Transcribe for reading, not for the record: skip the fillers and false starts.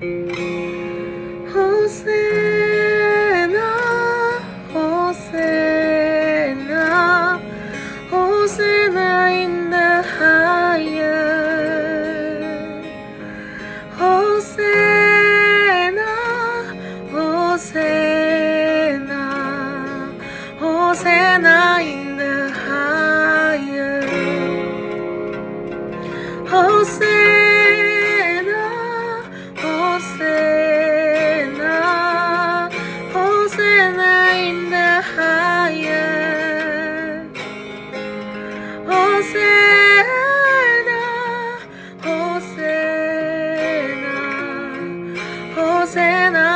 Hosanna, Hosanna, Hosanna in the highest. Hosanna, Hosanna, Hosanna in the highest. Hosanna, Hosanna, Hosanna in the highest. Hosanna, Hosanna, Hosanna